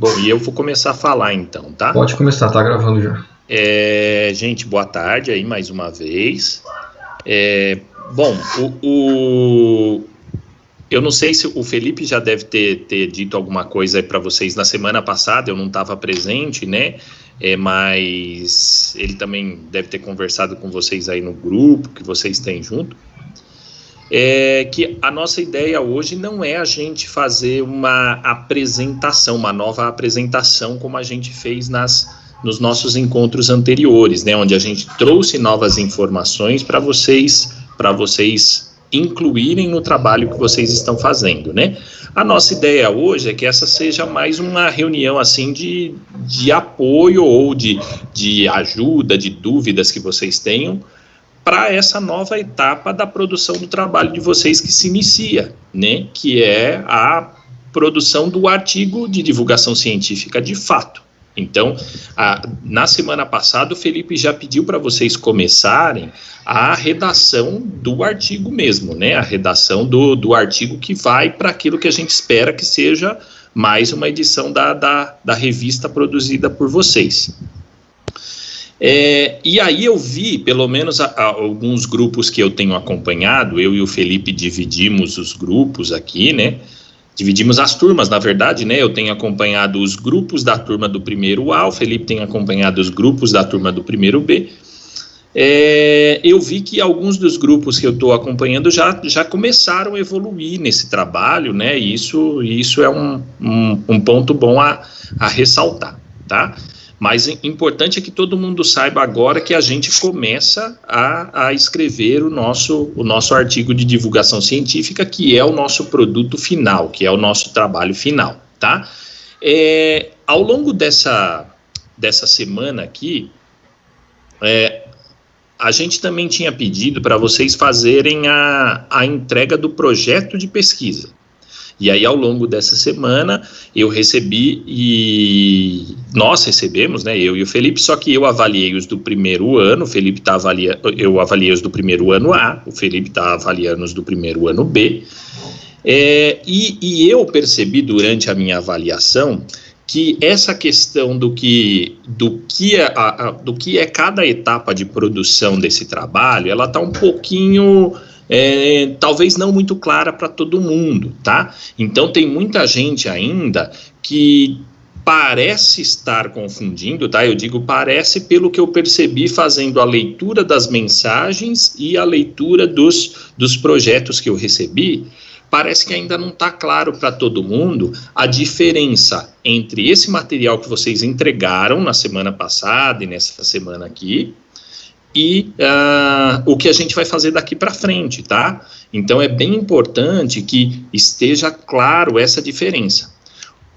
Bom, e eu vou começar a falar então, tá? Pode começar, tá gravando já. Gente, boa tarde aí mais uma vez. Bom, eu não sei se o Felipe já deve ter dito alguma coisa aí para vocês na semana passada, eu não estava presente, né? Mas ele também deve ter conversado com vocês aí no grupo que vocês têm junto. Que a nossa ideia hoje não é a gente fazer uma apresentação, uma nova apresentação como a gente fez nos nossos encontros anteriores, né, onde a gente trouxe novas informações para vocês incluírem no trabalho que vocês estão fazendo, né? A nossa ideia hoje é que essa seja mais uma reunião assim de apoio ou de ajuda, de dúvidas que vocês tenham para essa nova etapa da produção do trabalho de vocês que se inicia, né? Que é a produção do artigo de divulgação científica de fato. Então, na semana passada, o Felipe já pediu para vocês começarem a redação do artigo mesmo, né? A redação do artigo que vai para aquilo que a gente espera que seja mais uma edição da revista produzida por vocês. E aí eu vi, pelo menos alguns grupos que eu tenho acompanhado, eu e o Felipe dividimos os grupos aqui, né? Dividimos as turmas, na verdade, né? Eu tenho acompanhado os grupos da turma do primeiro A, o Felipe tem acompanhado os grupos da turma do primeiro B. Eu vi que alguns dos grupos que eu estou acompanhando já começaram a evoluir nesse trabalho, né? E isso é um ponto bom a ressaltar, tá? Mas importante é que todo mundo saiba agora que a gente começa a escrever o nosso artigo de divulgação científica, que é o nosso produto final, que é o nosso trabalho final, tá? Ao longo dessa semana aqui, a gente também tinha pedido para vocês fazerem a entrega do projeto de pesquisa. E aí, ao longo dessa semana, eu recebi e nós recebemos, né, eu e o Felipe, só que eu avaliei os do primeiro ano, o Felipe eu avaliei os do primeiro ano A, o Felipe está avaliando os do primeiro ano B, e eu percebi durante a minha avaliação que essa questão do que é cada etapa de produção desse trabalho, ela está um pouquinho... talvez não muito clara para todo mundo, tá? Então tem muita gente ainda que parece estar confundindo, tá? Eu digo parece pelo que eu percebi fazendo a leitura das mensagens e a leitura dos projetos que eu recebi. Parece que ainda não está claro para todo mundo a diferença entre esse material que vocês entregaram na semana passada e nessa semana aqui, e o que a gente vai fazer daqui para frente, tá? Então é bem importante que esteja claro essa diferença.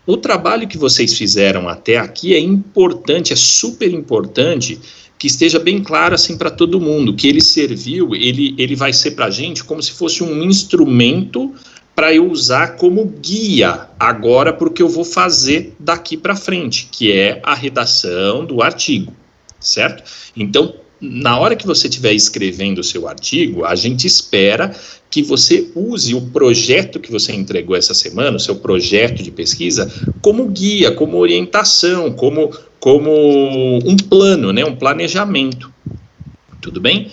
O trabalho que vocês fizeram até aqui é importante, é super importante que esteja bem claro assim para todo mundo, que ele serviu, ele vai ser para a gente como se fosse um instrumento para eu usar como guia agora para o que eu vou fazer daqui para frente, que é a redação do artigo, certo? Então, na hora que você estiver escrevendo o seu artigo, a gente espera que você use o projeto que você entregou essa semana, o seu projeto de pesquisa, como guia, como orientação, como um plano, né, um planejamento. Tudo bem?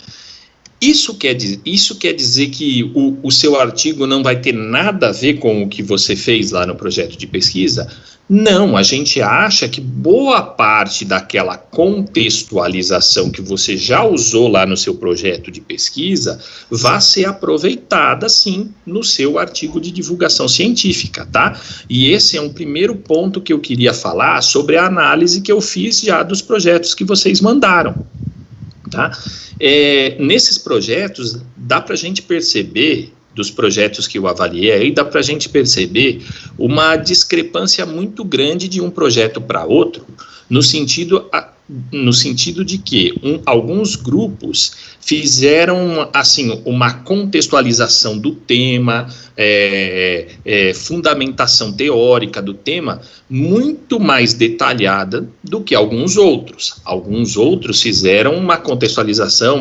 Isso quer dizer que o seu artigo não vai ter nada a ver com o que você fez lá no projeto de pesquisa? Não, a gente acha que boa parte daquela contextualização que você já usou lá no seu projeto de pesquisa vai ser aproveitada, sim, no seu artigo de divulgação científica, tá? E esse é um primeiro ponto que eu queria falar sobre a análise que eu fiz já dos projetos que vocês mandaram, tá? Nesses projetos, dá para a gente perceber, dos projetos que eu avaliei, aí dá para a gente perceber uma discrepância muito grande de um projeto para outro, no sentido de que alguns grupos fizeram assim uma contextualização do tema, fundamentação teórica do tema muito mais detalhada do que alguns outros. Alguns outros fizeram uma contextualização,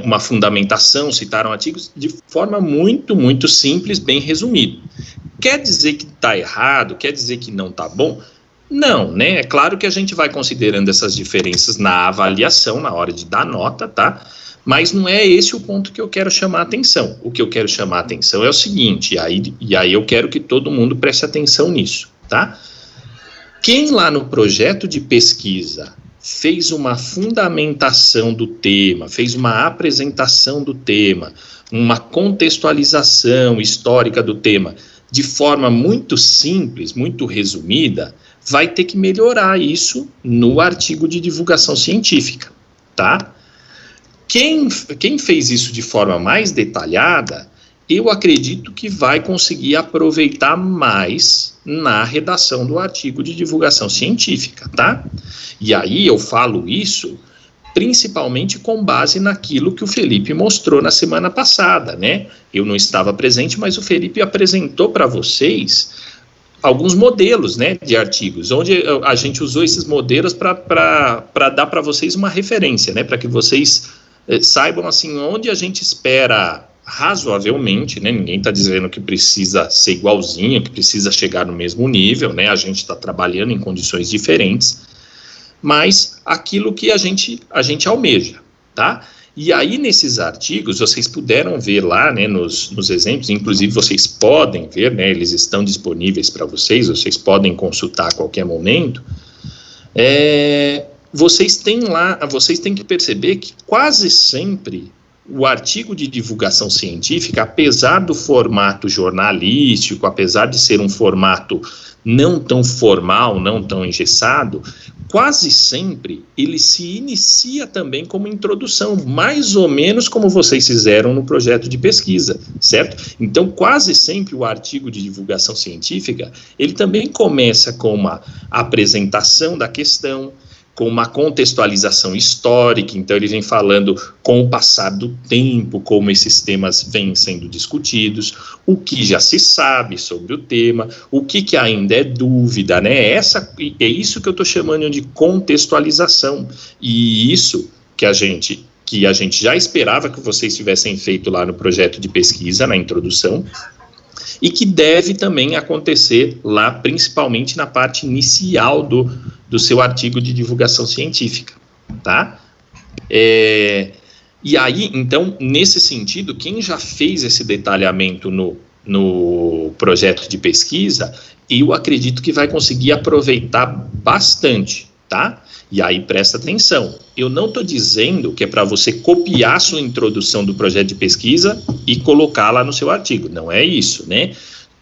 uma fundamentação, citaram artigos de forma muito, muito simples, bem resumido. Quer dizer que está errado? Quer dizer que não está bom? Não, né? É claro que a gente vai considerando essas diferenças na avaliação, na hora de dar nota, tá? Mas não é esse o ponto que eu quero chamar a atenção. O que eu quero chamar a atenção é o seguinte, e aí eu quero que todo mundo preste atenção nisso, tá? Quem lá no projeto de pesquisa fez uma fundamentação do tema, fez uma apresentação do tema, uma contextualização histórica do tema, de forma muito simples, muito resumida, vai ter que melhorar isso no artigo de divulgação científica, tá? Quem fez isso de forma mais detalhada, eu acredito que vai conseguir aproveitar mais na redação do artigo de divulgação científica, tá? E aí eu falo isso principalmente com base naquilo que o Felipe mostrou na semana passada, né? Eu não estava presente, mas o Felipe apresentou para vocês alguns modelos, né, de artigos, onde a gente usou esses modelos para dar para vocês uma referência, né, para que vocês saibam, assim, onde a gente espera razoavelmente, né, ninguém está dizendo que precisa ser igualzinho, que precisa chegar no mesmo nível, né, a gente está trabalhando em condições diferentes, mas aquilo que a gente almeja, tá? E aí, nesses artigos, vocês puderam ver lá, né, nos exemplos, inclusive vocês podem ver, né, eles estão disponíveis para vocês podem consultar a qualquer momento, vocês têm que perceber que quase sempre o artigo de divulgação científica, apesar do formato jornalístico, apesar de ser um formato não tão formal, não tão engessado, quase sempre ele se inicia também como introdução, mais ou menos como vocês fizeram no projeto de pesquisa, certo? Então, quase sempre o artigo de divulgação científica, ele também começa com uma apresentação da questão, com uma contextualização histórica, então ele vem falando com o passar do tempo, como esses temas vêm sendo discutidos, o que já se sabe sobre o tema, o que ainda é dúvida, né? É isso que eu estou chamando de contextualização, e isso que a gente já esperava que vocês tivessem feito lá no projeto de pesquisa, na introdução, e que deve também acontecer lá, principalmente na parte inicial do seu artigo de divulgação científica, tá? E aí, então, nesse sentido, quem já fez esse detalhamento no projeto de pesquisa, eu acredito que vai conseguir aproveitar bastante, tá? E aí, presta atenção, eu não estou dizendo que é para você copiar a sua introdução do projeto de pesquisa e colocar lá no seu artigo, não é isso, né?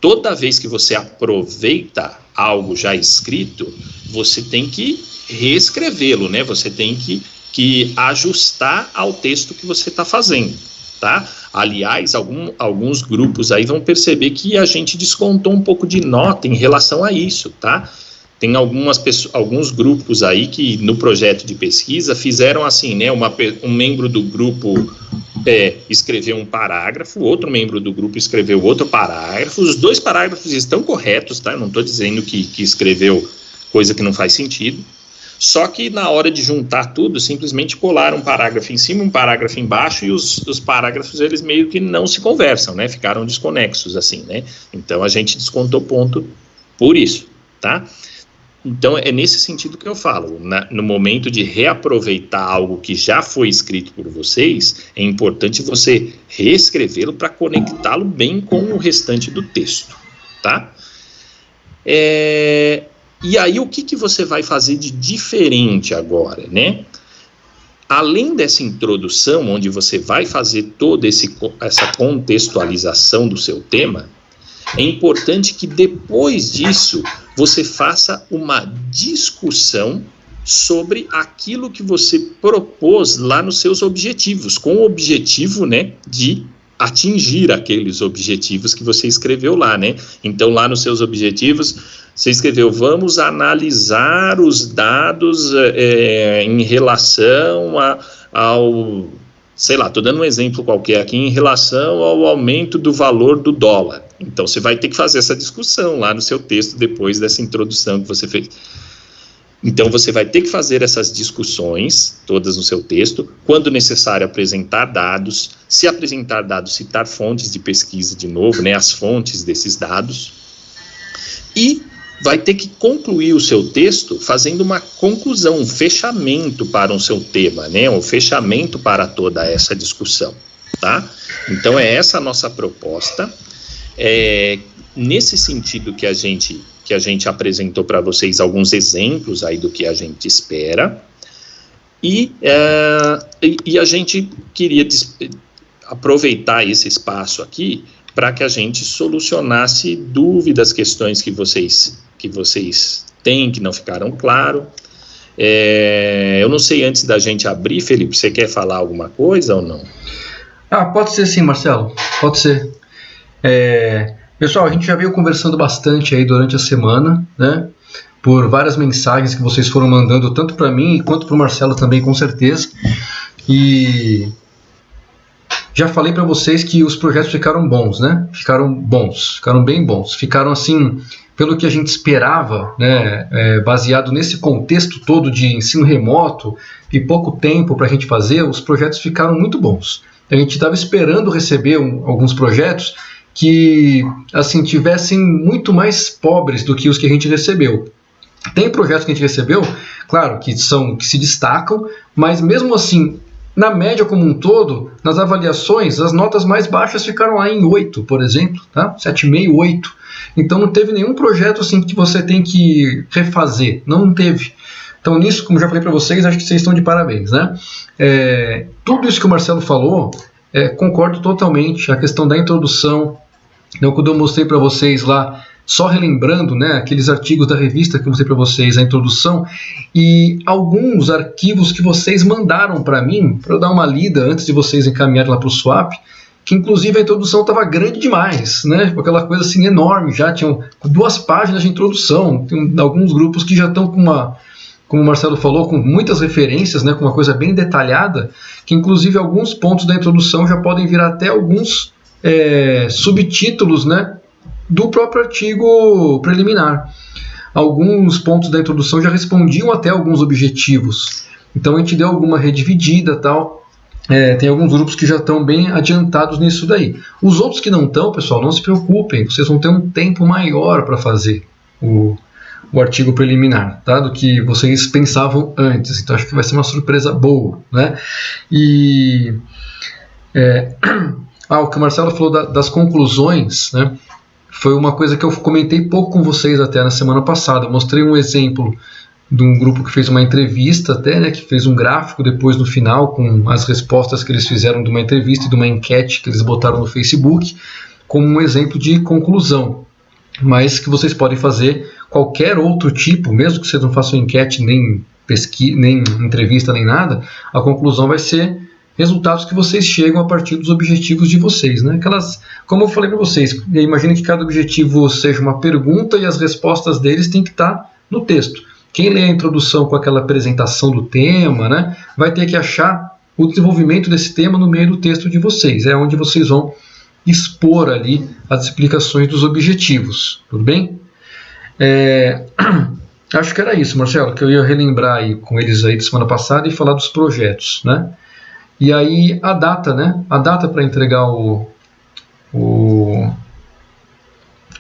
Toda vez que você aproveita algo já escrito, você tem que reescrevê-lo, né? Você tem que ajustar ao texto que você está fazendo, tá? Aliás, alguns grupos aí vão perceber que a gente descontou um pouco de nota em relação a isso, tá? Tem alguns grupos aí que no projeto de pesquisa fizeram assim, né? Um membro do grupo escreveu um parágrafo, outro membro do grupo escreveu outro parágrafo, os dois parágrafos estão corretos, tá? Eu não estou dizendo que escreveu coisa que não faz sentido, só que na hora de juntar tudo, simplesmente colaram um parágrafo em cima, um parágrafo embaixo, e os parágrafos, eles meio que não se conversam, né? Ficaram desconexos, assim, né? Então, a gente descontou ponto por isso, tá? Então, é nesse sentido que eu falo, no momento de reaproveitar algo que já foi escrito por vocês, é importante você reescrevê-lo para conectá-lo bem com o restante do texto, tá? E aí, o que você vai fazer de diferente agora, né? Além dessa introdução, onde você vai fazer toda essa contextualização do seu tema, é importante que depois disso você faça uma discussão sobre aquilo que você propôs lá nos seus objetivos, com o objetivo, né, de atingir aqueles objetivos que você escreveu lá, né? Então, lá nos seus objetivos, você escreveu, vamos analisar os dados em relação ao... Sei lá, estou dando um exemplo qualquer aqui, em relação ao aumento do valor do dólar. Então, você vai ter que fazer essa discussão lá no seu texto, depois dessa introdução que você fez. Então, você vai ter que fazer essas discussões, todas no seu texto, quando necessário apresentar dados, se apresentar dados, citar fontes de pesquisa de novo, né, as fontes desses dados, e vai ter que concluir o seu texto fazendo uma conclusão, um fechamento para o seu tema, né, um fechamento para toda essa discussão, tá? Então, é essa a nossa proposta. Nesse sentido que a gente apresentou para vocês alguns exemplos aí do que a gente espera, e a gente queria aproveitar esse espaço aqui para que a gente solucionasse dúvidas, questões que vocês têm, que não ficaram claro. Eu não sei, antes da gente abrir, Felipe, você quer falar alguma coisa ou não? Pode ser sim, Marcelo, pode ser. Pessoal, a gente já veio conversando bastante aí durante a semana, né, por várias mensagens que vocês foram mandando, tanto para mim quanto para o Marcelo também, com certeza, e já falei para vocês que os projetos ficaram bons, né, ficaram bem bons, ficaram assim, pelo que a gente esperava, né, baseado nesse contexto todo de ensino remoto e pouco tempo para a gente fazer, os projetos ficaram muito bons. A gente estava esperando receber alguns projetos que assim tivessem muito mais pobres do que os que a gente recebeu. Tem projetos que a gente recebeu, claro, que se destacam, mas mesmo assim, na média como um todo, nas avaliações, as notas mais baixas ficaram lá em 8, por exemplo, tá? 7,5, 8. Então não teve nenhum projeto assim que você tem que refazer, não teve. Então nisso, como já falei para vocês, acho que vocês estão de parabéns, né? Tudo isso que o Marcelo falou, concordo totalmente. A questão da introdução, então, quando eu mostrei para vocês lá, só relembrando, né, aqueles artigos da revista que eu mostrei para vocês, a introdução, e alguns arquivos que vocês mandaram para mim, para eu dar uma lida antes de vocês encaminharem lá para o Swap, que inclusive a introdução estava grande demais, né, aquela coisa assim enorme, já tinham 2 páginas de introdução. Tem alguns grupos que já estão com como o Marcelo falou, com muitas referências, né, com uma coisa bem detalhada, que inclusive alguns pontos da introdução já podem virar até alguns subtítulos, né, do próprio artigo preliminar. Alguns pontos da introdução já respondiam até alguns objetivos. Então a gente deu alguma redividida, tal. Tem alguns grupos que já estão bem adiantados nisso daí. Os outros que não estão, pessoal, não se preocupem, vocês vão ter um tempo maior para fazer o artigo preliminar, tá? Do que vocês pensavam antes. Então acho que vai ser uma surpresa boa, né? E o que o Marcelo falou das conclusões, né? Foi uma coisa que eu comentei pouco com vocês até na semana passada. Eu mostrei um exemplo de um grupo que fez uma entrevista até, né, que fez um gráfico depois no final com as respostas que eles fizeram de uma entrevista e de uma enquete que eles botaram no Facebook, como um exemplo de conclusão. Mas que vocês podem fazer qualquer outro tipo, mesmo que vocês não façam enquete, nem pesquisa, nem entrevista, nem nada, a conclusão vai ser resultados que vocês chegam a partir dos objetivos de vocês, né? Como eu falei para vocês, imagine que cada objetivo seja uma pergunta e as respostas deles têm que estar no texto. Quem lê a introdução com aquela apresentação do tema, né, vai ter que achar o desenvolvimento desse tema no meio do texto de vocês. É onde vocês vão expor ali as explicações dos objetivos. Tudo bem? Acho que era isso, Marcelo, que eu ia relembrar aí com eles aí de semana passada e falar dos projetos, né? E aí a data, né? A data para entregar o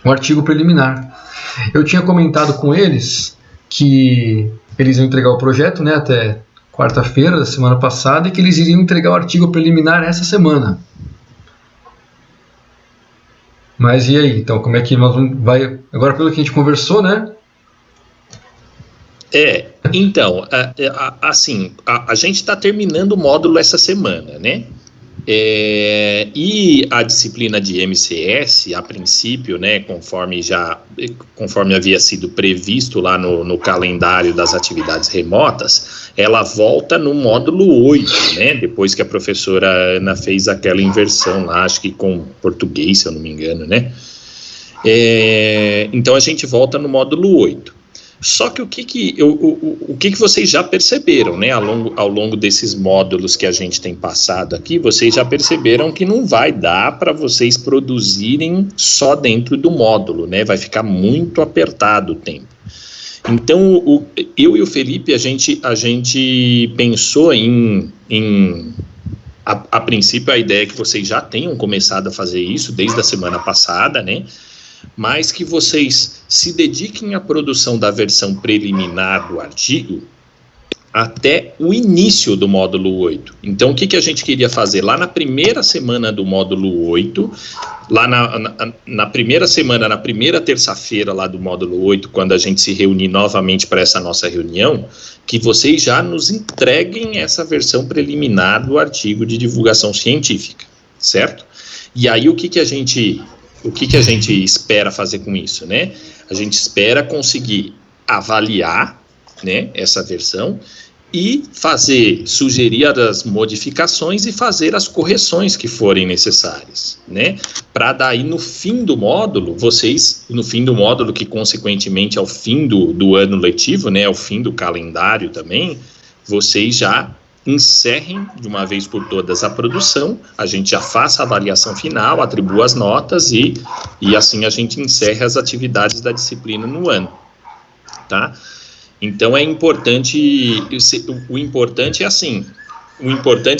artigo preliminar. Eu tinha comentado com eles que eles iam entregar o projeto, né, até quarta-feira da semana passada, e que eles iriam entregar o artigo preliminar essa semana. Mas e aí? Então, como é que nós vamos... Agora, pelo que a gente conversou, né? Então, assim, a gente está terminando o módulo essa semana, né? E a disciplina de MCS, a princípio, né, conforme havia sido previsto lá no calendário das atividades remotas, ela volta no módulo 8, né? Depois que a professora Ana fez aquela inversão lá, acho que com português, se eu não me engano, né? Então a gente volta no módulo 8. Só que o que vocês já perceberam, né, ao longo desses módulos que a gente tem passado aqui, vocês já perceberam que não vai dar para vocês produzirem só dentro do módulo, né, vai ficar muito apertado o tempo. Então, eu e o Felipe, a gente pensou a princípio, a ideia é que vocês já tenham começado a fazer isso desde a semana passada, né? Mas que vocês se dediquem à produção da versão preliminar do artigo até o início do módulo 8. Então, o que a gente queria fazer? Lá na primeira semana do módulo 8, lá na primeira semana, na primeira terça-feira lá do módulo 8, quando a gente se reunir novamente para essa nossa reunião, que vocês já nos entreguem essa versão preliminar do artigo de divulgação científica, certo? E aí, o que a gente espera fazer com isso, né? A gente espera conseguir avaliar, né, essa versão e sugerir as modificações e fazer as correções que forem necessárias, né? Para daí no fim do módulo, que consequentemente é o fim do ano letivo, né, é o fim do calendário também, vocês já encerrem de uma vez por todas a produção, a gente já faça a avaliação final, atribua as notas e assim a gente encerra as atividades da disciplina no ano, tá? Então é importante, o importante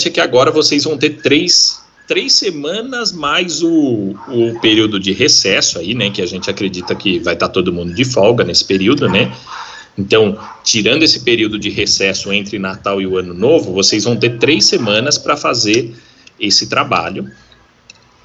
é que agora vocês vão ter três semanas mais o período de recesso aí, né, que a gente acredita que vai estar todo mundo de folga nesse período, né? Então, tirando esse período de recesso entre Natal e o Ano Novo, vocês vão ter 3 semanas para fazer esse trabalho.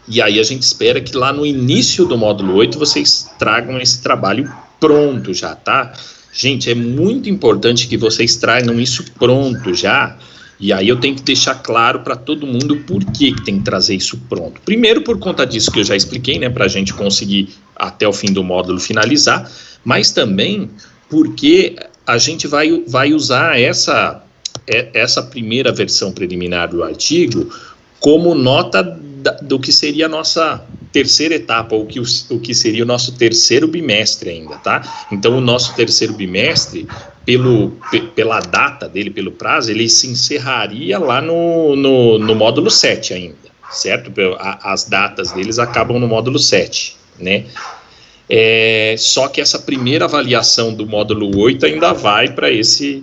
E aí a gente espera que lá no início do módulo 8 vocês tragam esse trabalho pronto já, tá? Gente, é muito importante que vocês tragam isso pronto já. E aí eu tenho que deixar claro para todo mundo por que tem que trazer isso pronto. Primeiro, por conta disso que eu já expliquei, né, para a gente conseguir até o fim do módulo finalizar, mas também porque a gente vai usar essa primeira versão preliminar do artigo como nota do que seria a nossa terceira etapa, ou o que seria o nosso terceiro bimestre ainda, tá? Então, o nosso terceiro bimestre, pela data dele, pelo prazo, ele se encerraria lá no módulo 7 ainda, certo? As datas deles acabam no módulo 7, né? Só que essa primeira avaliação do módulo 8 ainda vai para essa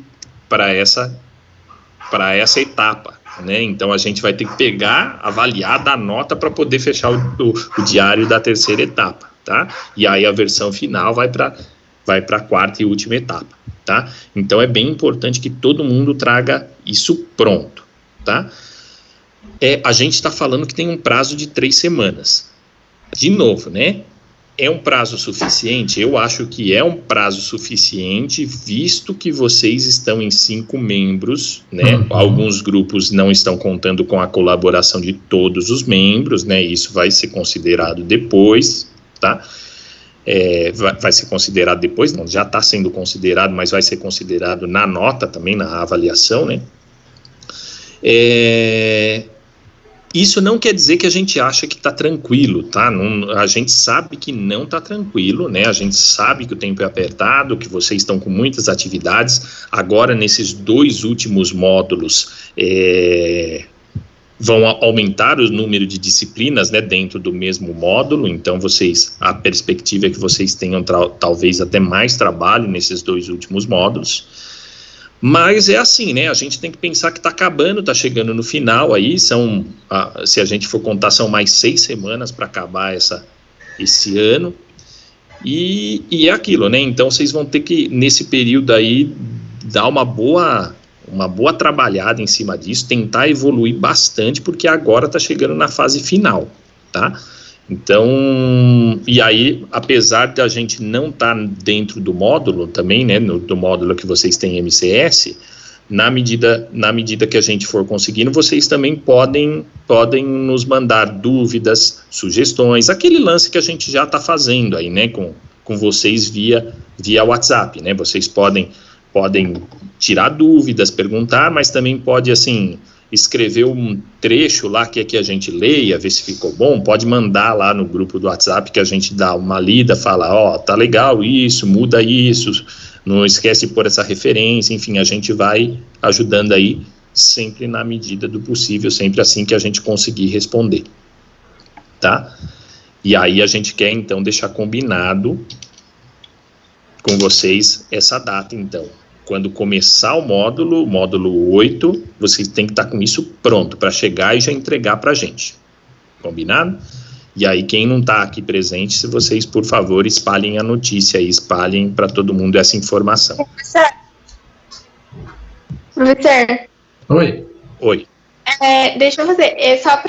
etapa, né? Então a gente vai ter que pegar, avaliar, dar nota para poder fechar o diário da terceira etapa, tá? E aí a versão final vai para a quarta e última etapa, tá? Então é bem importante que todo mundo traga isso pronto, tá? A gente está falando que tem um prazo de 3 semanas. De novo, né? É um prazo suficiente? Eu acho que é um prazo suficiente, visto que vocês estão em 5 membros, né? Uhum. Alguns grupos não estão contando com a colaboração de todos os membros, né? Isso vai ser considerado depois, tá? Vai ser considerado depois, não, já está sendo considerado, mas vai ser considerado na nota também, na avaliação, né? Isso não quer dizer que a gente acha que está tranquilo, tá? A gente sabe que não está tranquilo, né? A gente sabe que o tempo é apertado, que vocês estão com muitas atividades. Agora, nesses 2 últimos módulos, vão aumentar o número de disciplinas, né, dentro do mesmo módulo. Então, a perspectiva é que vocês tenham talvez até mais trabalho nesses 2 últimos módulos. Mas é assim, né, a gente tem que pensar que está acabando, está chegando no final aí, se a gente for contar, são mais 6 semanas para acabar esse ano, e é aquilo, né, então vocês vão ter que, nesse período aí, dar uma boa trabalhada em cima disso, tentar evoluir bastante, porque agora está chegando na fase final, tá? Então, e aí, apesar de a gente não estar dentro do módulo também, né, do módulo que vocês têm MCS, na medida que a gente for conseguindo, vocês também podem nos mandar dúvidas, sugestões, aquele lance que a gente já está fazendo aí, né, com vocês via WhatsApp, né, vocês podem tirar dúvidas, perguntar, mas também pode, assim, escrever um trecho lá que a gente leia, ver se ficou bom, pode mandar lá no grupo do WhatsApp que a gente dá uma lida, fala, tá legal isso, muda isso, não esquece de pôr essa referência, enfim, a gente vai ajudando aí, sempre na medida do possível, sempre assim que a gente conseguir responder, tá? E aí a gente quer, então, deixar combinado com vocês essa data, então. Quando começar o módulo 8, vocês têm que estar com isso pronto para chegar e já entregar para a gente. Combinado? E aí, quem não está aqui presente, se vocês, por favor, espalhem a notícia aí, espalhem para todo mundo essa informação. Professor. Oi. Deixa eu fazer, só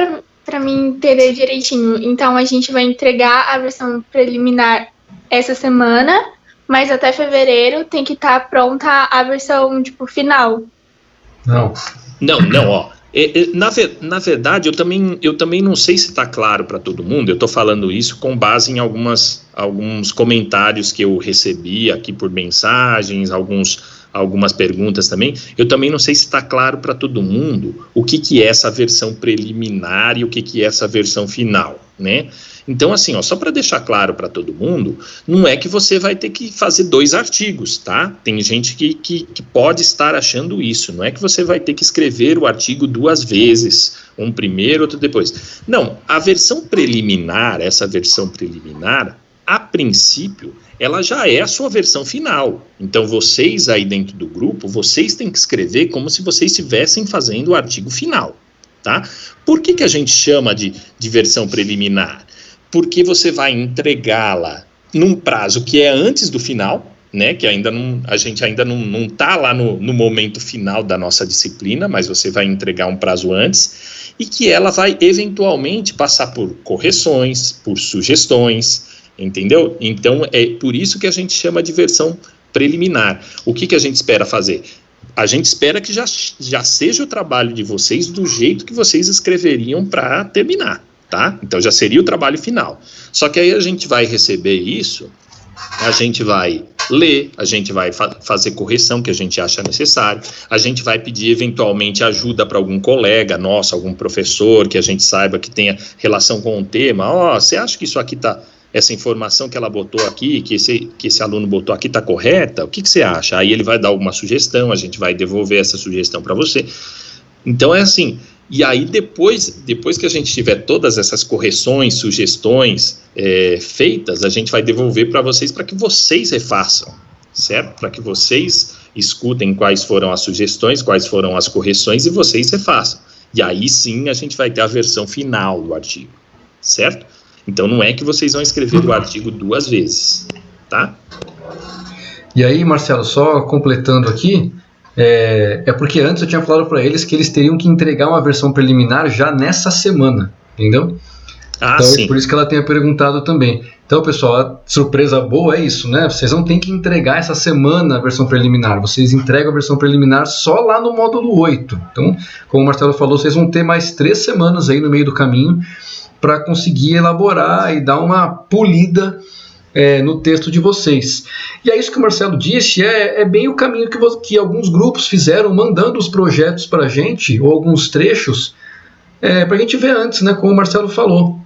para mim entender direitinho. Então, a gente vai entregar a versão preliminar essa semana, mas até fevereiro tem que estar pronta a versão, tipo, final. Não, ó. Na verdade, eu também não sei se está claro para todo mundo. Eu estou falando isso com base em alguns comentários que eu recebi aqui por mensagens, algumas perguntas também. Eu também não sei se está claro para todo mundo o que é essa versão preliminar e o que é essa versão final, né? Então, assim, ó, só para deixar claro para todo mundo, não é que você vai ter que fazer 2 artigos, tá? Tem gente que pode estar achando isso. Não é que você vai ter que escrever o artigo 2 vezes, um primeiro, outro depois. Não, a versão preliminar, essa versão preliminar, a princípio, ela já é a sua versão final. Então, vocês aí dentro do grupo, vocês têm que escrever como se vocês estivessem fazendo o artigo final, tá? Por que a gente chama de versão preliminar? Porque você vai entregá-la num prazo que é antes do final, né? Que a gente ainda não está lá no momento final da nossa disciplina, mas você vai entregar um prazo antes, e que ela vai eventualmente passar por correções, por sugestões, entendeu? Então, é por isso que a gente chama de versão preliminar. O que a gente espera fazer? A gente espera que já seja o trabalho de vocês do jeito que vocês escreveriam para terminar, tá? Então, já seria o trabalho final. Só que aí a gente vai receber isso, a gente vai ler, a gente vai fazer correção que a gente acha necessário, a gente vai pedir eventualmente ajuda para algum colega nosso, algum professor que a gente saiba que tenha relação com o tema. Você acha que isso aqui essa informação que ela botou aqui, que esse aluno botou aqui está correta? O que você acha? Aí ele vai dar alguma sugestão, a gente vai devolver essa sugestão para você. Então é assim, e aí depois que a gente tiver todas essas correções, sugestões feitas, a gente vai devolver para vocês para que vocês refaçam, certo? Para que vocês escutem quais foram as sugestões, quais foram as correções e vocês refaçam. E aí sim a gente vai ter a versão final do artigo, certo? Então não é que vocês vão escrever o artigo 2 vezes, tá? E aí, Marcelo, só completando aqui, porque antes eu tinha falado para eles que eles teriam que entregar uma versão preliminar já nessa semana, entendeu? Então sim. É por isso que ela tenha perguntado também. Então, pessoal, a surpresa boa é isso, né? Vocês não têm que entregar essa semana a versão preliminar, vocês entregam a versão preliminar só lá no módulo 8. Então, como o Marcelo falou, vocês vão ter mais 3 semanas aí no meio do caminho para conseguir elaborar e dar uma polida no texto de vocês. E é isso que o Marcelo disse, é bem o caminho que alguns grupos fizeram, mandando os projetos para a gente, ou alguns trechos, para a gente ver antes, né, como o Marcelo falou.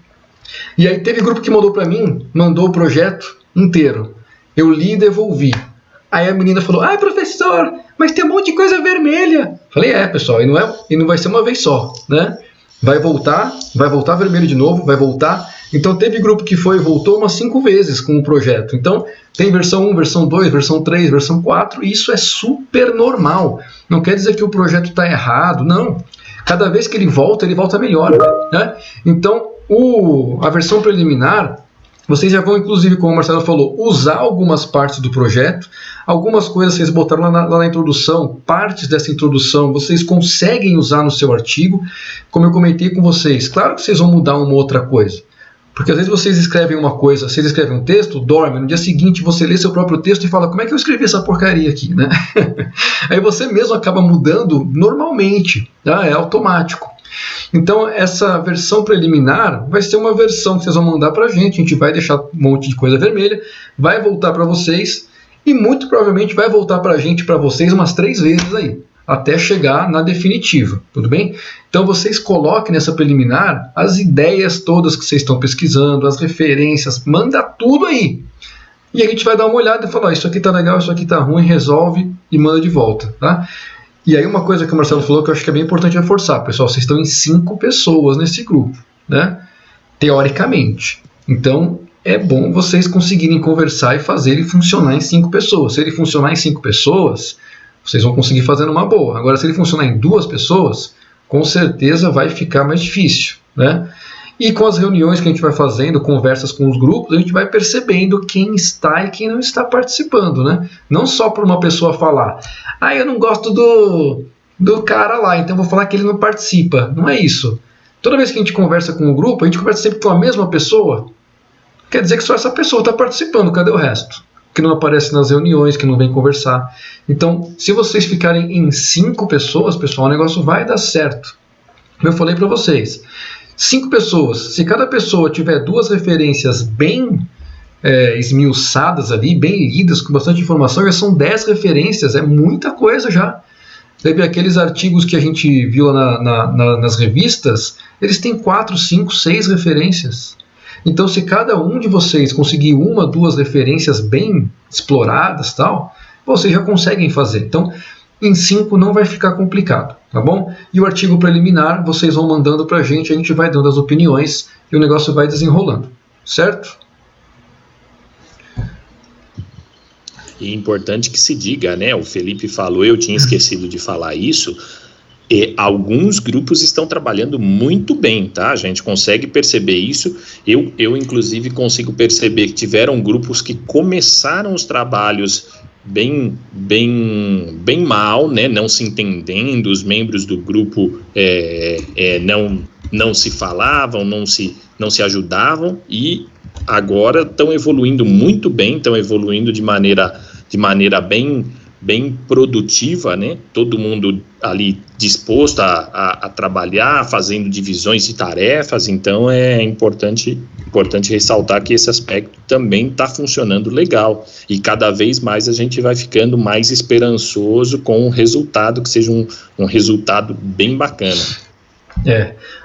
E aí teve grupo que mandou para mim, mandou o projeto inteiro. Eu li e devolvi. Aí a menina falou, professor, mas tem um monte de coisa vermelha. Falei, pessoal, e não vai ser uma vez só, né? Vai voltar vermelho de novo, vai voltar. Então teve grupo que voltou umas 5 vezes com o projeto. Então tem versão 1, versão 2, versão 3, versão 4, e isso é super normal. Não quer dizer que o projeto está errado, não. Cada vez que ele volta melhor, né? Então a versão preliminar, vocês já vão, inclusive, como o Marcelo falou, usar algumas partes do projeto. Algumas coisas vocês botaram lá na introdução, partes dessa introdução vocês conseguem usar no seu artigo. Como eu comentei com vocês, claro que vocês vão mudar uma outra coisa. Porque às vezes vocês escrevem uma coisa, vocês escrevem um texto, dorme, no dia seguinte você lê seu próprio texto e fala, como é que eu escrevi essa porcaria aqui, né? Aí você mesmo acaba mudando normalmente, tá? É automático. Então essa versão preliminar vai ser uma versão que vocês vão mandar para a gente vai deixar um monte de coisa vermelha, vai voltar para vocês e muito provavelmente vai voltar para a gente, para vocês, umas 3 vezes aí, até chegar na definitiva, tudo bem? Então vocês coloquem nessa preliminar as ideias todas que vocês estão pesquisando, as referências, manda tudo aí. E a gente vai dar uma olhada e falar, isso aqui tá legal, isso aqui tá ruim, resolve e manda de volta, tá? E aí uma coisa que o Marcelo falou que eu acho que é bem importante reforçar, pessoal, vocês estão em 5 pessoas nesse grupo, né? Teoricamente. Então, é bom vocês conseguirem conversar e fazer ele funcionar em 5 pessoas. Se ele funcionar em 5 pessoas, vocês vão conseguir fazer numa boa. Agora, se ele funcionar em 2 pessoas, com certeza vai ficar mais difícil, né? E com as reuniões que a gente vai fazendo, conversas com os grupos, a gente vai percebendo quem está e quem não está participando, né? Não só por uma pessoa falar, eu não gosto do cara lá, então vou falar que ele não participa. Não é isso. Toda vez que a gente conversa com o grupo, a gente conversa sempre com a mesma pessoa. Quer dizer que só essa pessoa está participando, cadê o resto? Que não aparece nas reuniões, que não vem conversar. Então, se vocês ficarem em 5 pessoas, pessoal, o negócio vai dar certo. Eu falei para vocês, 5 pessoas, se cada pessoa tiver 2 referências bem esmiuçadas ali, bem lidas, com bastante informação, já são 10 referências, é muita coisa já. Teve aqueles artigos que a gente viu lá nas revistas, eles têm 4, 5, 6 referências. Então, se cada um de vocês conseguir 1, 2 referências bem exploradas, tal, vocês já conseguem fazer. Então, em 5 não vai ficar complicado, tá bom? E o artigo preliminar, vocês vão mandando pra gente, a gente vai dando as opiniões e o negócio vai desenrolando, certo? E é importante que se diga, né? O Felipe falou, eu tinha esquecido de falar isso. Alguns grupos estão trabalhando muito bem, tá? A gente consegue perceber isso. Eu inclusive, consigo perceber que tiveram grupos que começaram os trabalhos bem mal, né? Não se entendendo, os membros do grupo não se falavam, não se ajudavam, e agora estão evoluindo muito bem, estão evoluindo de maneira bem produtiva, né? Todo mundo ali disposto a trabalhar, fazendo divisões de tarefas. Então é importante ressaltar que esse aspecto também está funcionando legal, e cada vez mais a gente vai ficando mais esperançoso com o resultado, que seja um resultado bem bacana.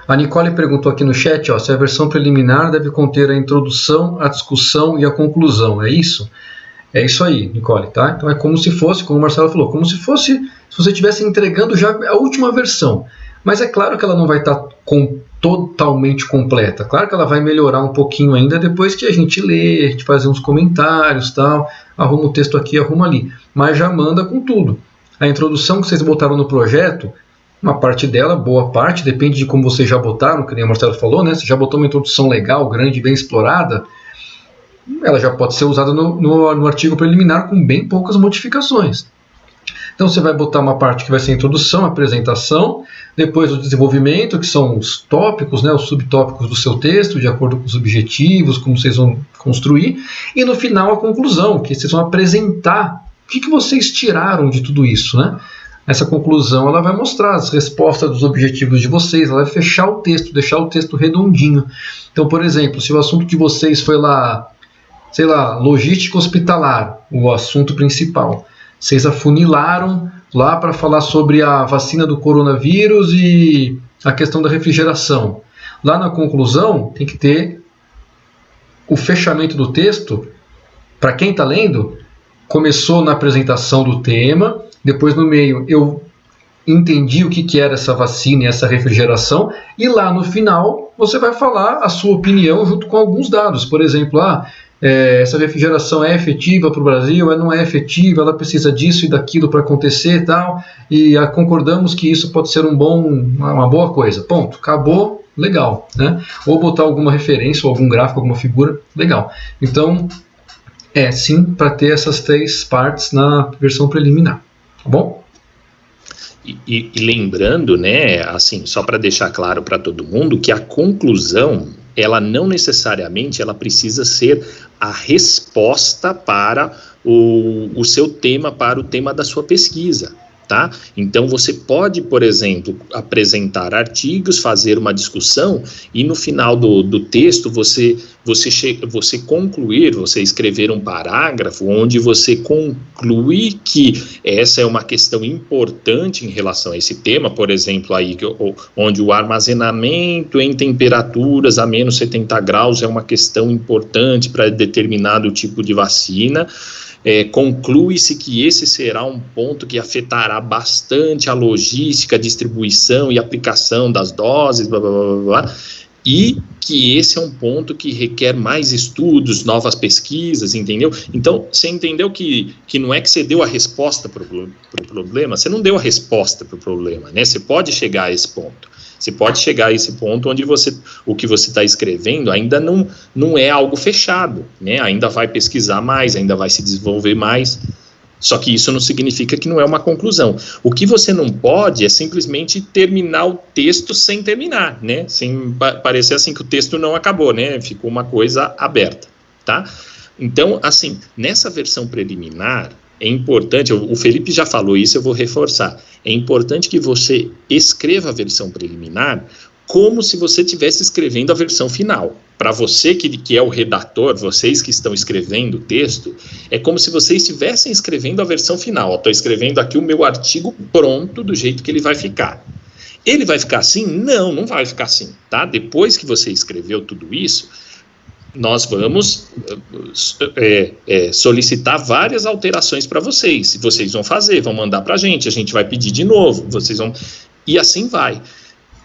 A Nicole perguntou aqui no chat, se a versão preliminar deve conter a introdução, a discussão e a conclusão, é isso? É isso aí, Nicole, tá? Então é como se fosse, como o Marcelo falou, como se fosse, se você estivesse entregando já a última versão. Mas é claro que ela não vai estar totalmente completa. Claro que ela vai melhorar um pouquinho ainda depois que a gente lê, a gente fazer uns comentários, tal, arruma o texto aqui, arruma ali. Mas já manda com tudo. A introdução que vocês botaram no projeto, uma parte dela, boa parte, depende de como vocês já botaram, que nem o Marcelo falou, né? Se já botou uma introdução legal, grande, bem explorada, ela já pode ser usada no artigo preliminar com bem poucas modificações. Então você vai botar uma parte que vai ser a introdução, a apresentação, depois o desenvolvimento, que são os tópicos, né, os subtópicos do seu texto, de acordo com os objetivos, como vocês vão construir, e no final a conclusão, que vocês vão apresentar o que vocês tiraram de tudo isso, né? Essa conclusão ela vai mostrar as respostas dos objetivos de vocês, ela vai fechar o texto, deixar o texto redondinho. Então, por exemplo, se o assunto de vocês foi lá, sei lá, logística hospitalar, o assunto principal, vocês afunilaram lá para falar sobre a vacina do coronavírus e a questão da refrigeração. Lá na conclusão tem que ter o fechamento do texto. Para quem está lendo, começou na apresentação do tema, depois no meio eu entendi o que era essa vacina e essa refrigeração, e lá no final você vai falar a sua opinião junto com alguns dados. Por exemplo, essa refrigeração é efetiva para o Brasil, ela não é efetiva, ela precisa disso e daquilo para acontecer e tal, e concordamos que isso pode ser uma boa coisa. Ponto, acabou, legal, né? Ou botar alguma referência, ou algum gráfico, alguma figura, legal. Então, sim, para ter essas 3 partes na versão preliminar, tá bom? E lembrando, né, assim, só para deixar claro para todo mundo, que a conclusão, ela não necessariamente ela precisa ser a resposta para o seu tema, para o tema da sua pesquisa, tá? Então você pode, por exemplo, apresentar artigos, fazer uma discussão, e no final do texto você concluir, você escrever um parágrafo onde você conclui que essa é uma questão importante em relação a esse tema, por exemplo, aí, onde o armazenamento em temperaturas a menos 70 graus é uma questão importante para determinado tipo de vacina. Conclui-se que esse será um ponto que afetará bastante a logística, distribuição e aplicação das doses, blá, blá, blá, blá. e que esse é um ponto que requer mais estudos, novas pesquisas, entendeu? Então, você entendeu que não é que você deu a resposta para o problema, você não deu a resposta para o problema, né? Você pode chegar a esse ponto. Você pode chegar a esse ponto onde o que você está escrevendo ainda não é algo fechado, né? Ainda vai pesquisar mais, ainda vai se desenvolver mais. Só que isso não significa que não é uma conclusão. O que você não pode é simplesmente terminar o texto sem terminar, né? Sem parecer assim que o texto não acabou, né? Ficou uma coisa aberta, tá? Então, assim, nessa versão preliminar, é importante, o Felipe já falou isso, eu vou reforçar, é importante que você escreva a versão preliminar como se você estivesse escrevendo a versão final. Para você que é o redator, vocês que estão escrevendo o texto, é como se vocês estivessem escrevendo a versão final. Estou escrevendo aqui o meu artigo pronto do jeito que ele vai ficar. Ele vai ficar assim? Não vai ficar assim, tá? Depois que você escreveu tudo isso, nós vamos solicitar várias alterações para vocês. Vocês vão fazer, vão mandar para a gente vai pedir de novo, vocês vão... E assim vai.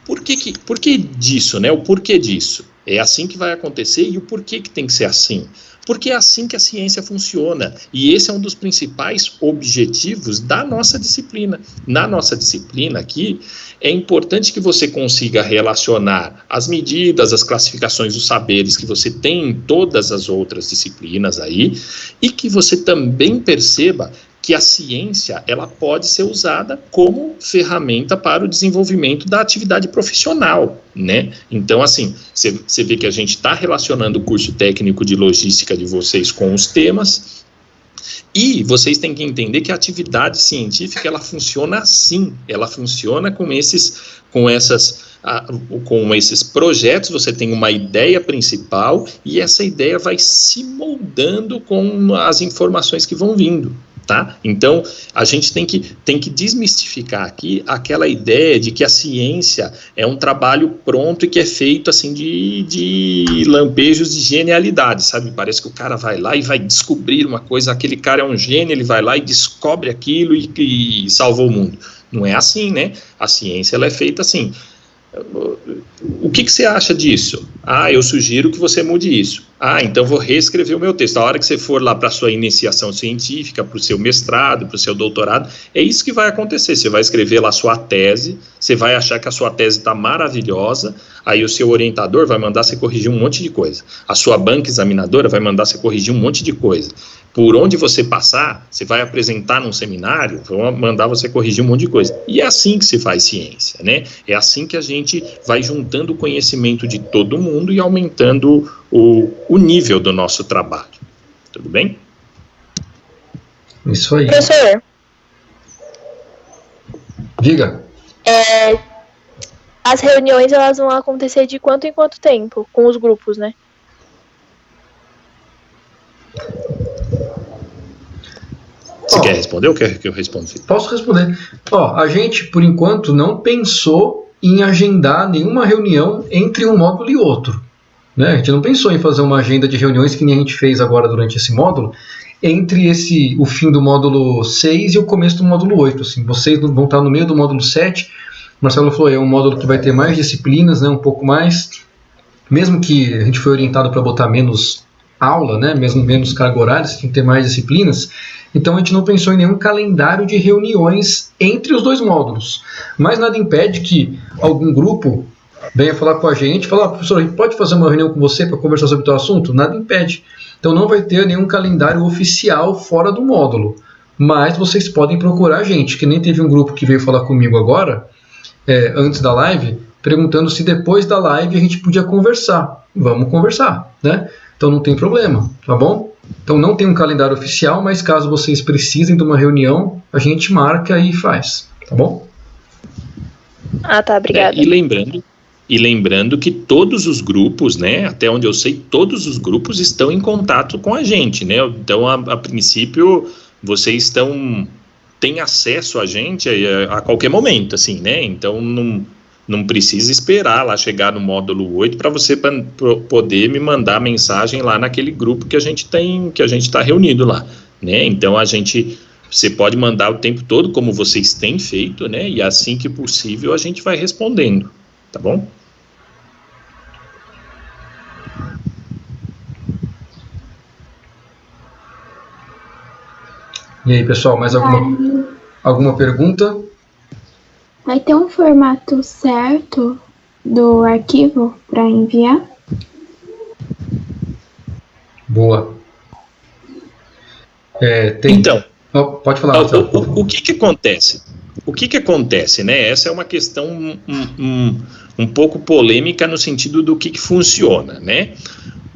Por que disso, né? O porquê disso? É assim que vai acontecer e o porquê que tem que ser assim? Porque é assim que a ciência funciona. E esse é um dos principais objetivos da nossa disciplina. Na nossa disciplina aqui, é importante que você consiga relacionar as medidas, as classificações dos saberes que você tem em todas as outras disciplinas aí, e que você também perceba que a ciência ela pode ser usada como ferramenta para o desenvolvimento da atividade profissional, né? Então, assim, você vê que a gente está relacionando o curso técnico de logística de vocês com os temas, e vocês têm que entender que a atividade científica ela funciona assim, ela funciona com esses projetos. Você tem uma ideia principal e essa ideia vai se moldando com as informações que vão vindo. Tá? Então, a gente tem que desmistificar aqui aquela ideia de que a ciência é um trabalho pronto e que é feito assim de lampejos de genialidade, sabe? Parece que o cara vai lá e vai descobrir uma coisa, aquele cara é um gênio, ele vai lá e descobre aquilo e salvou o mundo. Não é assim, né? A ciência ela é feita assim. O que você acha disso? Eu sugiro que você mude isso. Então vou reescrever o meu texto. A hora que você for lá para a sua iniciação científica, para o seu mestrado, para o seu doutorado, é isso que vai acontecer. Você vai escrever lá a sua tese, você vai achar que a sua tese está maravilhosa, aí o seu orientador vai mandar você corrigir um monte de coisa. A sua banca examinadora vai mandar você corrigir um monte de coisa. Por onde você passar, você vai apresentar num seminário, vão mandar você corrigir um monte de coisa. E é assim que se faz ciência, né? É assim que a gente vai juntando o conhecimento de todo mundo e aumentando o nível do nosso trabalho. Tudo bem? Isso aí. Professor. Diga. As reuniões elas vão acontecer de quanto em quanto tempo? Com os grupos, né? Você quer responder ou quer que eu responda? Posso responder. A gente, por enquanto, não pensou em agendar nenhuma reunião entre um módulo e outro. Né? A gente não pensou em fazer uma agenda de reuniões que nem a gente fez agora durante esse módulo, entre o fim do módulo 6 e o começo do módulo 8. Assim, vocês vão estar no meio do módulo 7. Marcelo falou, é um módulo que vai ter mais disciplinas, né, um pouco mais. Mesmo que a gente foi orientado para botar menos aula, né, mesmo menos carga horária, tem que ter mais disciplinas. Então a gente não pensou em nenhum calendário de reuniões entre os dois módulos. Mas nada impede que algum grupo venha falar com a gente, falar, professor, a gente pode fazer uma reunião com você para conversar sobre o teu assunto? Nada impede. Então não vai ter nenhum calendário oficial fora do módulo. Mas vocês podem procurar a gente, que nem teve um grupo que veio falar comigo agora, antes da live, perguntando se depois da live a gente podia conversar. Vamos conversar, né? Então não tem problema, tá bom? Então não tem um calendário oficial, mas caso vocês precisem de uma reunião, a gente marca e faz, tá bom? Tá, obrigada. E lembrando que todos os grupos, né, até onde eu sei, todos os grupos estão em contato com a gente, né? Então, a princípio, vocês têm acesso a gente a qualquer momento, assim, né? Então, não precisa esperar lá chegar no módulo 8 para você poder me mandar mensagem lá naquele grupo que a gente está reunido lá, né? Então você pode mandar o tempo todo, como vocês têm feito, né? E assim que possível a gente vai respondendo, tá bom? E aí, pessoal, mais alguma pergunta? Vai ter um formato certo do arquivo para enviar? Boa. Tem... Então, pode falar, Marcelo. O que acontece? O que acontece, né? Essa é uma questão um pouco polêmica no sentido do que funciona, né?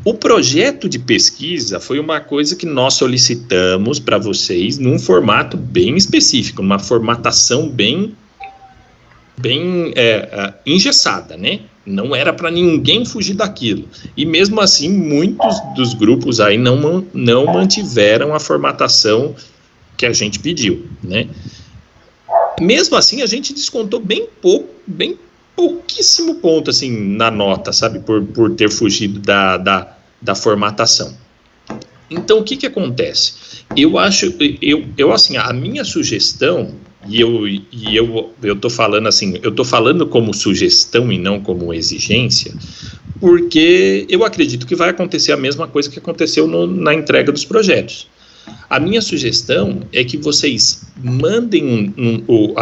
O projeto de pesquisa foi uma coisa que nós solicitamos para vocês num formato bem específico, numa formatação bem engessada, né? Não era para ninguém fugir daquilo. E mesmo assim, muitos dos grupos aí não mantiveram a formatação que a gente pediu, né? Mesmo assim, a gente descontou bem pouquíssimo ponto, assim, na nota, sabe? Por ter fugido da formatação. Então, o que acontece? Eu acho, assim, a minha sugestão, e eu tô falando assim, eu tô falando como sugestão e não como exigência, porque eu acredito que vai acontecer a mesma coisa que aconteceu na entrega dos projetos. A minha sugestão é que vocês mandem o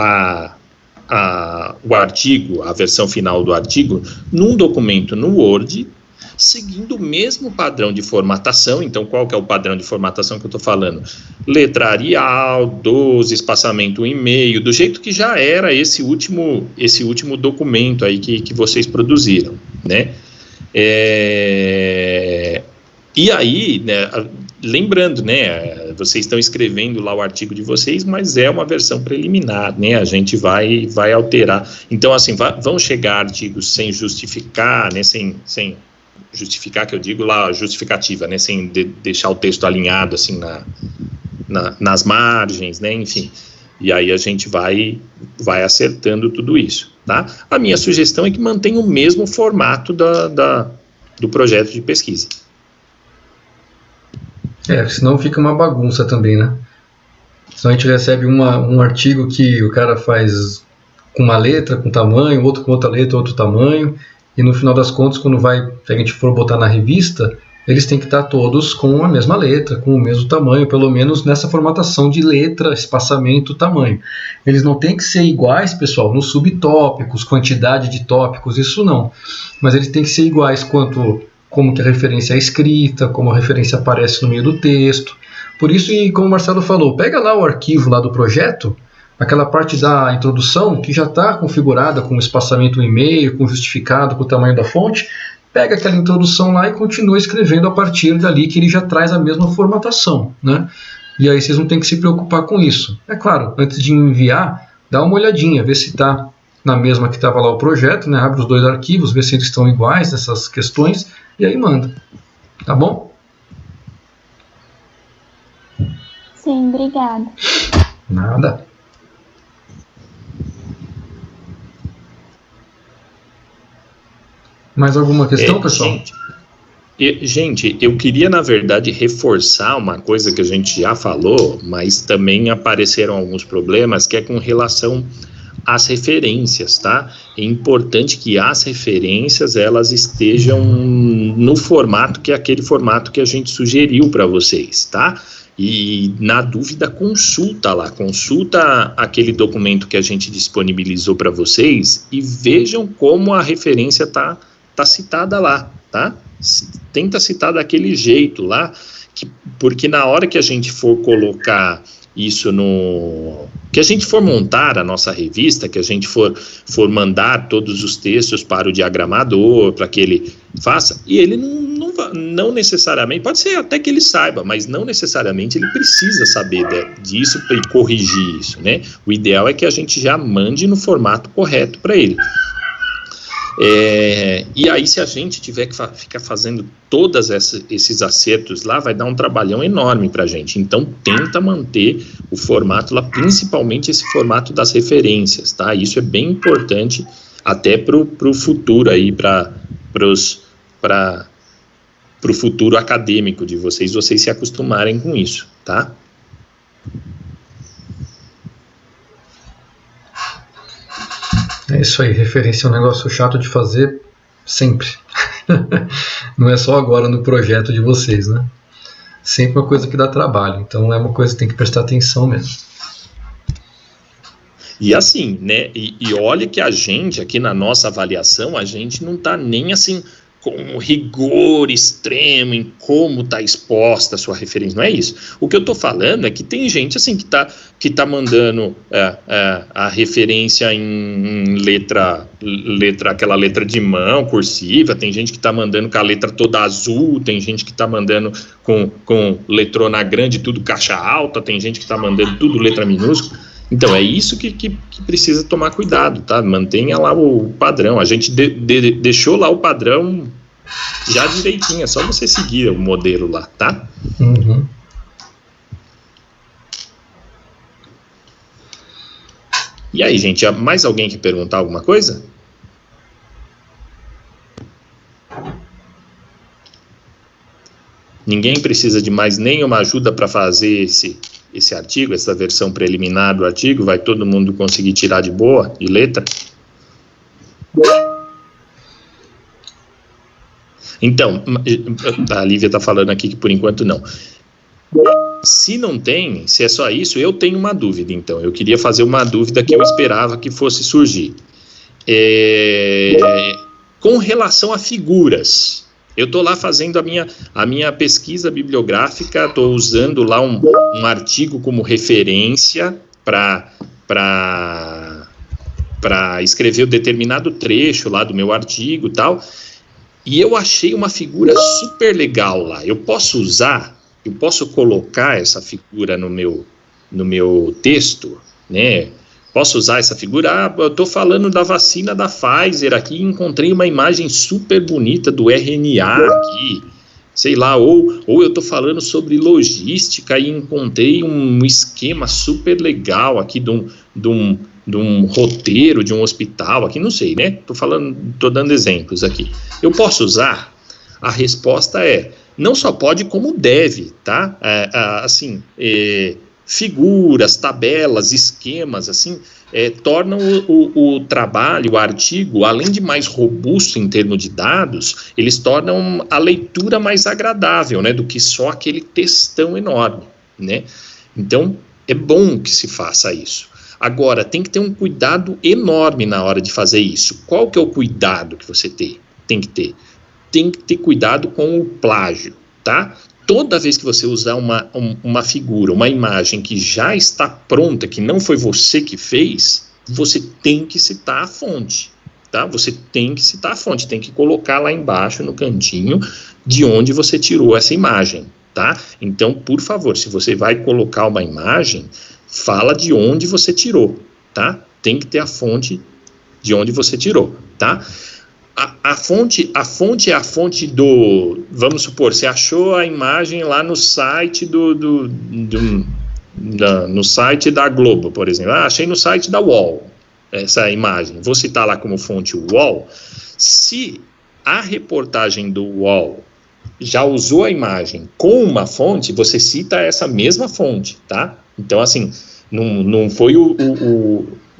artigo, a versão final do artigo, num documento no Word, seguindo o mesmo padrão de formatação. Então, qual que é o padrão de formatação que eu estou falando? Letra Arial, 12, espaçamento 1,5, do jeito que já era esse último documento aí que vocês produziram, né? E aí, né, lembrando, né, vocês estão escrevendo lá o artigo de vocês, mas é uma versão preliminar, né, a gente vai alterar. Então, assim, vão chegar artigos sem justificar, né, sem justificar, que eu digo lá, justificativa, né, sem deixar o texto alinhado, assim, nas margens, né, enfim. E aí a gente vai acertando tudo isso, tá? A minha sugestão é que mantenha o mesmo formato do projeto de pesquisa. Senão fica uma bagunça também, né? Senão a gente recebe um artigo que o cara faz com uma letra, com tamanho, outro com outra letra, outro tamanho, e no final das contas, quando a gente for botar na revista, eles têm que estar todos com a mesma letra, com o mesmo tamanho, pelo menos nessa formatação de letra, espaçamento, tamanho. Eles não têm que ser iguais, pessoal, nos subtópicos, quantidade de tópicos, isso não. Mas eles têm que ser iguais quanto como que a referência é escrita, como a referência aparece no meio do texto. Por isso, e como o Marcelo falou, pega lá o arquivo lá do projeto, aquela parte da introdução que já está configurada com espaçamento 1,5, com justificado, com o tamanho da fonte, pega aquela introdução lá e continua escrevendo a partir dali, que ele já traz a mesma formatação, né? E aí vocês não tem que se preocupar com isso. É claro, antes de enviar, dá uma olhadinha, vê se está na mesma que estava lá o projeto, né? Abre os dois arquivos, vê se eles estão iguais nessas questões, e aí manda. Tá bom? Sim, obrigada. Nada. Mais alguma questão, pessoal? Gente, eu queria, na verdade, reforçar uma coisa que a gente já falou, mas também apareceram alguns problemas, que é com relação às referências, tá? É importante que as referências, elas estejam no formato que é aquele formato que a gente sugeriu para vocês, tá? E, na dúvida, consulta aquele documento que a gente disponibilizou para vocês e vejam como a referência tá citada lá, tá? Tenta citar daquele jeito lá, porque na hora que a gente for colocar isso que a gente for montar a nossa revista, que a gente for mandar todos os textos para o diagramador, para que ele faça, e ele não necessariamente, pode ser até que ele saiba, mas não necessariamente ele precisa saber disso e corrigir isso, né? O ideal é que a gente já mande no formato correto para ele. E aí, se a gente tiver que ficar fazendo todos esses acertos lá, vai dar um trabalhão enorme para a gente. Então, tenta manter o formato lá, principalmente esse formato das referências, tá? Isso é bem importante até para o futuro aí, para o futuro acadêmico de vocês se acostumarem com isso, tá? É isso aí, referência é um negócio chato de fazer sempre. Não é só agora no projeto de vocês, né? sempre uma coisa que dá trabalho. Então é uma coisa que tem que prestar atenção mesmo. E assim, né? E olha que a gente, aqui na nossa avaliação, a gente não está nem assim com um rigor extremo em como está exposta a sua referência. Não é isso. O que eu estou falando é que tem gente assim que tá mandando a referência em letra, aquela letra de mão, cursiva, tem gente que está mandando com a letra toda azul, tem gente que está mandando com letrona grande, tudo caixa alta, tem gente que está mandando tudo letra minúscula. Então, é isso que precisa tomar cuidado, tá? Mantenha lá o padrão. A gente deixou lá o padrão já direitinho, é só você seguir o modelo lá, tá? Uhum. E aí, gente, mais alguém quer perguntar alguma coisa? Ninguém precisa de mais nenhuma ajuda para fazer esse artigo, essa versão preliminar do artigo? Vai todo mundo conseguir tirar de boa, de letra? Então, a Lívia está falando aqui que por enquanto não. Se não tem, se é só isso, eu tenho uma dúvida, então. Eu queria fazer uma dúvida que eu esperava que fosse surgir. Com relação a figuras, eu estou lá fazendo a minha pesquisa bibliográfica, estou usando lá um artigo como referência para escrever um determinado trecho lá do meu artigo e tal, e eu achei uma figura super legal lá. Eu posso colocar essa figura no meu texto, né? Posso usar essa figura? Eu estou falando da vacina da Pfizer aqui, encontrei uma imagem super bonita do RNA aqui, sei lá, ou eu estou falando sobre logística e encontrei um esquema super legal aqui de um roteiro de um hospital aqui, não sei, né? Estou dando exemplos aqui. Eu posso usar? A resposta é, não só pode como deve, tá? Figuras, tabelas, esquemas, assim, tornam o trabalho, o artigo, além de mais robusto em termos de dados, eles tornam a leitura mais agradável, né, do que só aquele textão enorme, né? Então, é bom que se faça isso. Agora, tem que ter um cuidado enorme na hora de fazer isso. Qual que é o cuidado que você tem que ter? Tem que ter cuidado com o plágio, tá? Toda vez que você usar uma figura, uma imagem que já está pronta, que não foi você que fez, você tem que citar a fonte, tá? Você tem que citar a fonte, tem que colocar lá embaixo, no cantinho, de onde você tirou essa imagem, tá? Então, por favor, se você vai colocar uma imagem, fala de onde você tirou, tá? Tem que ter a fonte de onde você tirou, tá? A fonte é a fonte do... Vamos supor, você achou a imagem lá no site no site da Globo, por exemplo. Achei no site da UOL essa imagem. Vou citar lá como fonte UOL. Se a reportagem do UOL já usou a imagem com uma fonte, você cita essa mesma fonte, tá? Então, assim, não foi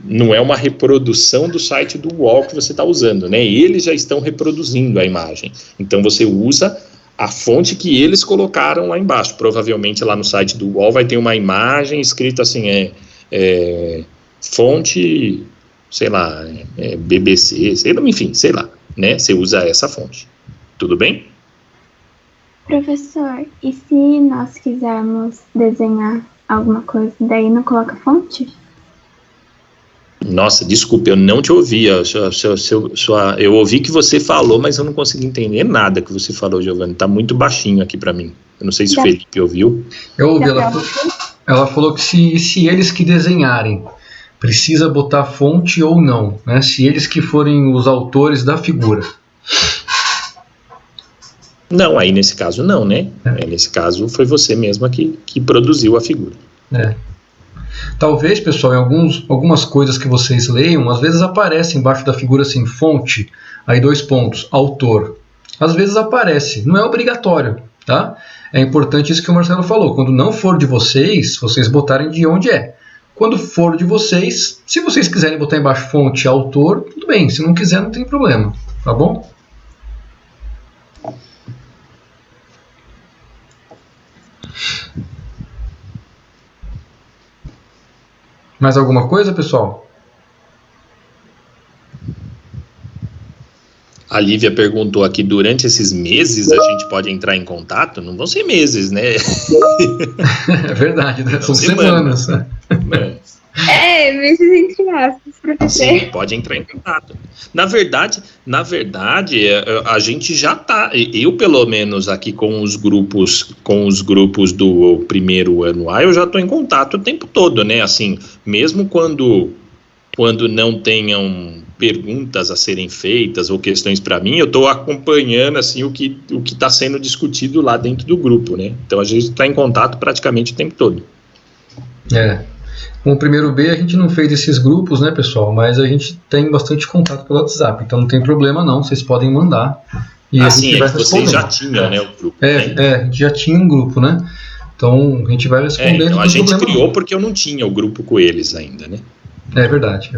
não é uma reprodução do site do UOL que você está usando, né? Eles já estão reproduzindo a imagem. Então, você usa a fonte que eles colocaram lá embaixo. Provavelmente, lá no site do UOL vai ter uma imagem escrita assim, fonte, sei lá, BBC, enfim, sei lá, né? Você usa essa fonte. Tudo bem? Professor, e se nós quisermos desenhar alguma coisa, daí não coloca fonte? Nossa, desculpe, eu não te ouvi. Eu ouvi que você falou, mas eu não consegui entender nada que você falou, Giovanni. Tá muito baixinho aqui para mim. Eu não sei se o Felipe ouviu. Eu ouvi. Ela falou que se eles que desenharem, precisa botar fonte ou não, né? Se eles que forem os autores da figura. Não, aí nesse caso não, né? Nesse caso foi você mesma que produziu a figura. Talvez, pessoal, em algumas coisas que vocês leiam, às vezes aparece embaixo da figura assim, fonte, aí 2 pontos, autor. Às vezes aparece, não é obrigatório, tá? É importante isso que o Marcelo falou, quando não for de vocês botarem de onde é. Quando for de vocês, se vocês quiserem botar embaixo fonte, autor, tudo bem, se não quiser não tem problema, tá bom? Mais alguma coisa, pessoal? A Lívia perguntou aqui, durante esses meses a gente pode entrar em contato? Não vão ser meses, né? É verdade, né? São semanas. Meses entre aspas, professor. Sim, pode entrar em contato. Na verdade, a gente já tá, eu pelo menos aqui com os grupos do primeiro ano A, eu já estou em contato o tempo todo, né? Assim, mesmo quando não tenham perguntas a serem feitas ou questões para mim, eu estou acompanhando assim o que está sendo discutido lá dentro do grupo, né? Então a gente está em contato praticamente o tempo todo. Com o primeiro B a gente não fez esses grupos, né, pessoal? Mas a gente tem bastante contato pelo WhatsApp, então não tem problema não, vocês podem mandar. E a gente vai vocês já tinham, né, o grupo. A gente já tinha um grupo, né? Então a gente vai respondendo. Então a gente criou porque eu não tinha o grupo com eles ainda, né? É verdade.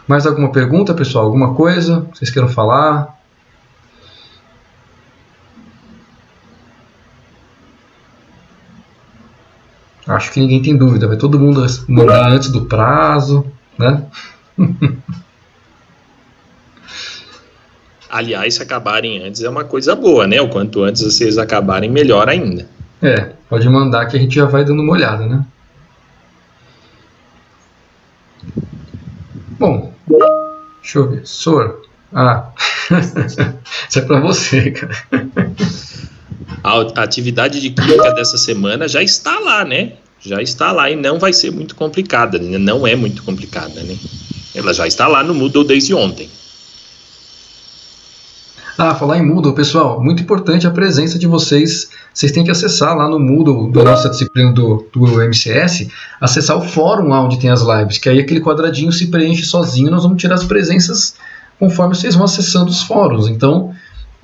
Mais alguma pergunta, pessoal? Alguma coisa que vocês queiram falar? Acho que ninguém tem dúvida. Vai todo mundo mandar antes do prazo, né? Aliás, se acabarem antes é uma coisa boa, né? O quanto antes vocês acabarem, melhor ainda. Pode mandar que a gente já vai dando uma olhada, né? Bom, deixa eu ver. Sor. Isso é pra você, cara. A atividade de química dessa semana já está lá, né? Já está lá e não vai ser muito complicada, né? Não é muito complicada, né? Ela já está lá no Moodle desde ontem. Falar em Moodle, pessoal, muito importante a presença de vocês. Vocês têm que acessar lá no Moodle da nossa disciplina do MCS, acessar o fórum lá onde tem as lives, que aí aquele quadradinho se preenche sozinho, nós vamos tirar as presenças conforme vocês vão acessando os fóruns. Então,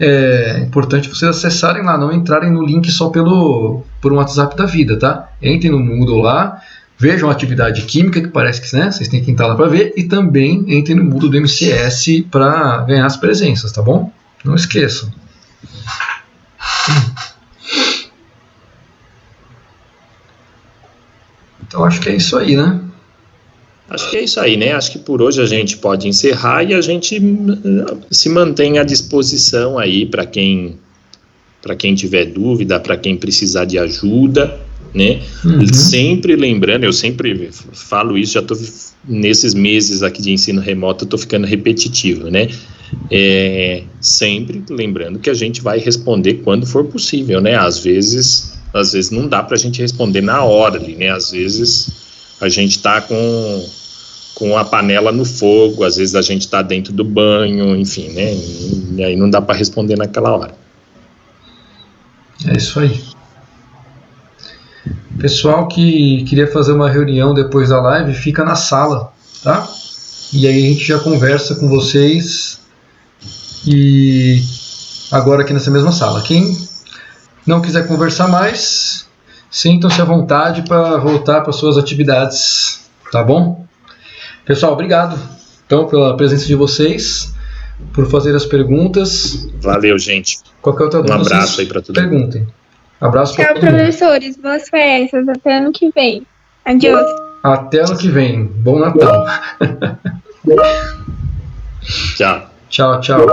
é importante vocês acessarem lá, não entrarem no link só por um WhatsApp da vida, tá? Entrem no Moodle lá, vejam a atividade química, que parece que, né, vocês têm que entrar lá para ver, e também entrem no Moodle do MCS para ganhar as presenças, tá bom? Não esqueçam. Então acho que é isso aí, né? Acho que é isso aí, né? Acho que por hoje a gente pode encerrar e a gente se mantém à disposição aí para quem tiver dúvida, para quem precisar de ajuda, né? Sempre lembrando, eu sempre falo isso, já estou nesses meses aqui de ensino remoto, eu estou ficando repetitivo, né? Sempre lembrando que a gente vai responder quando for possível, né? Às vezes não dá para a gente responder na hora ali, né? Às vezes a gente está com a panela no fogo, às vezes a gente está dentro do banho, enfim, né? E aí não dá para responder naquela hora. É isso aí. Pessoal que queria fazer uma reunião depois da live, fica na sala, tá? E aí a gente já conversa com vocês e agora aqui nessa mesma sala. Quem não quiser conversar mais, sintam-se à vontade para voltar para suas atividades, tá bom? Pessoal, obrigado então pela presença de vocês, por fazer as perguntas. Valeu, gente. Qualquer outra dúvida, um abraço aí para todo mundo. Perguntem. Abraço para Tchau, todo mundo. professores. Boas festas. Até ano que vem. Adiós. Até ano que vem. Bom Natal. Tchau. Tchau, tchau.